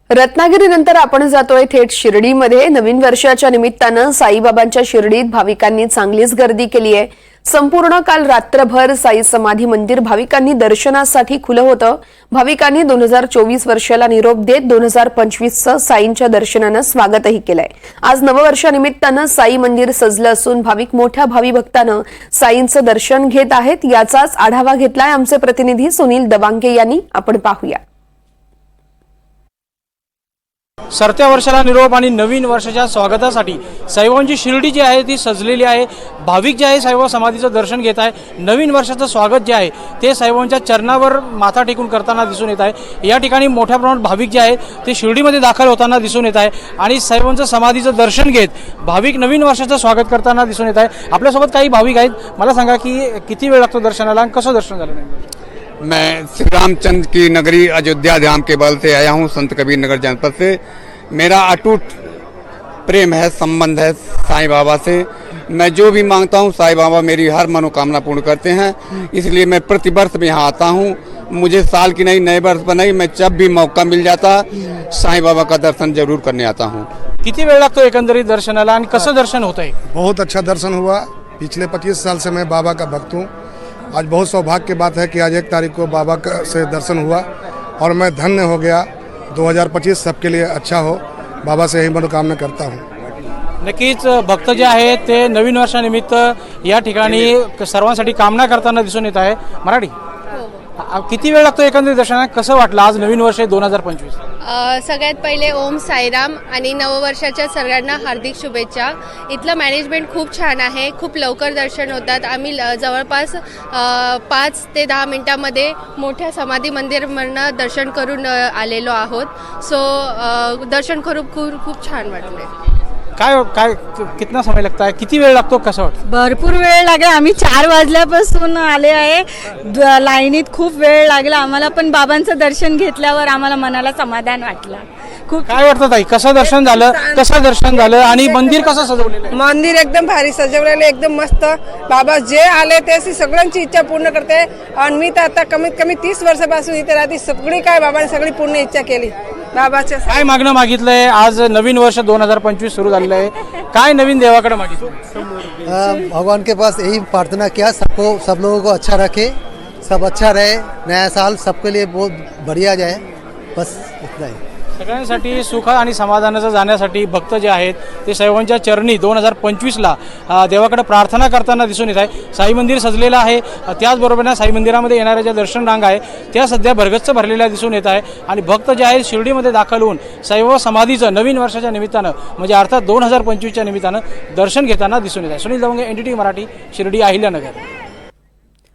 रत्नागिरीनंतर आपण जातोय थेट शिर्डीमध्ये। नवीन वर्षाच्या निमित्तानं साईबाबांच्या शिर्डीत भाविकांनी चांगलीच गर्दी केली आहे। संपूर्ण काल रात्रभर साई समाधी मंदिर भाविकांनी दर्शनासाठी खुलं होतं। भाविकांनी 2024 वर्षाला निरोप देत 2025चं साईंच्या दर्शनानं स्वागतही केलंय। आज नववर्षानिमित्तानं साई मंदिर सजलं असून भाविक मोठ्या भावी भक्तांना साईंचं दर्शन घेत आहेत। याचाच आढावा घेतलाय आमचे प्रतिनिधी सुनील दवांगे यांनी। आपण पाहूया। सरत्या वर्षाला निरोप आणि नवीन वर्षाच्या स्वागतासाठी साईबाबांची शिर्डी जी आहे ती सजलेली आहे। भाविक जे आहे साईबाबा समाधीचं दर्शन घेत आहे। नवीन वर्षाचं स्वागत जे आहे ते साईबाबांच्या चरणावर माथा टेकून करताना दिसून येत आहे। या ठिकाणी मोठ्या प्रमाणात भाविक जे आहे ते शिर्डीमध्ये दाखल होताना दिसून येत आहे आणि साईबाबांचं समाधीचं दर्शन घेत भाविक नवीन वर्षाचं स्वागत करताना दिसून येत आहे। आपल्यासोबत काही भाविक आहेत। मला सांगा की किती वेळ लागतो दर्शनाला आणि कसं दर्शन झालं? मैं श्री रामचंद्र की नगरी अयोध्या धाम के बल से आया हूँ, संत कबीर नगर जनपद से। मेरा अटूट प्रेम है, संबंध है साईं बाबा से। मैं जो भी मांगता हूँ साईं बाबा मेरी हर मनोकामना पूर्ण करते हैं, इसलिए मैं प्रति वर्ष में यहाँ आता हूँ। मुझे साल की नहीं, नए वर्ष पर नहीं, मैं जब भी मौका मिल जाता साईं बाबा का दर्शन जरूर करने आता हूँ। किती वेळ लागतो एकंदरीत दर्शनाला आणि कसं दर्शन होत आहे? बहुत अच्छा दर्शन हुआ। पिछले 25 साल से मैं बाबा का भक्त हूँ। आज बहुत सौभाग्य की बात है कि आज 1 तारीख को बाबा का से दर्शन हुआ और मैं धन्य हो गया। 2025 सबके लिए अच्छा हो, बाबा से यही मनोकामना करता हूँ। नक्कीच भक्त जे आहेत ते नवीन वर्षानिमित्त या ठिकाणी सर्वांसाठी कामना करताना दिसून येत आहे। मराठी किती वेळ लागतो एकंदरीत दर्शनाला? कसं वाटलं आज नवीन वर्ष 2025? सगळ्यात पहिले ओम साईराम आणि नववर्षाच्या सगळ्यांना हार्दिक शुभेच्छा। इथलं मॅनेजमेंट खूप छान आहे, खूप लवकर दर्शन होतात। आम्ही जवळपास 5 ते 10 मिनिटांमध्ये मोठ्या समाधी मंदिरमधनं दर्शन करून आलेलो आहोत। सो दर्शन करून खूप छान वाटले। काय काय कितना समय लगता है? किती वेळ लागतो? कसं वाटतं? भरपूर वेळ लागेल। आम्ही 4 वाजल्यापासून आले आहे। लाईनीत खूप वेळ लागला आम्हाला, पण बाबांचं दर्शन घेतल्यावर आम्हाला मनाला समाधान वाटलं। खूप काय वाटतं ताई, कसं दर्शन झालं? कसं दर्शन झालं आणि मंदिर कसं सजवलेलं आहे? मंदिर एकदम भारी सजवलेलं, एकदम मस्त। बाबा जे आले ते सगळ्यांची इच्छा पूर्ण करते। आणि मी तर आता कमीत कमी 30 वर्षापासून इथे राहते। सगळी काय बाबाने सगळी पूर्ण इच्छा केली बाबाच्या। काय मागणं मागितलंय? आज नवीन वर्ष 2025 सुरू झालेलं आहे, काय नवीन देवाकडे मागितलं? भगवान के पास यही प्रार्थना किया, सब लोगों को अच्छा रखे, सब अच्छा रहे, नया साल सबके लिए बहुत बढ़िया जाए, बस इतना ही। सगळ्यांसाठी सुख आणि समाधानाचं जाण्यासाठी भक्त जे आहेत ते साईबाबांच्या चरणी 2025ला देवाकडे प्रार्थना करताना दिसून येत आहे। साई मंदिर सजलेलं आहे, त्याचबरोबर साई मंदिरामध्ये येणाऱ्या ज्या दर्शन रांगा आहे त्या सध्या भरगच्च भरलेल्या दिसून येत आहे आणि भक्त जे आहेत शिर्डीमध्ये दाखल होऊन साईबाबा समाधीचं नवीन वर्षाच्या निमित्तानं म्हणजे अर्थात 2025च्या निमित्तानं दर्शन घेताना दिसून येत आहे। सुनील दवंगे, NDTV मराठी, शिर्डी अहिल्यानगर।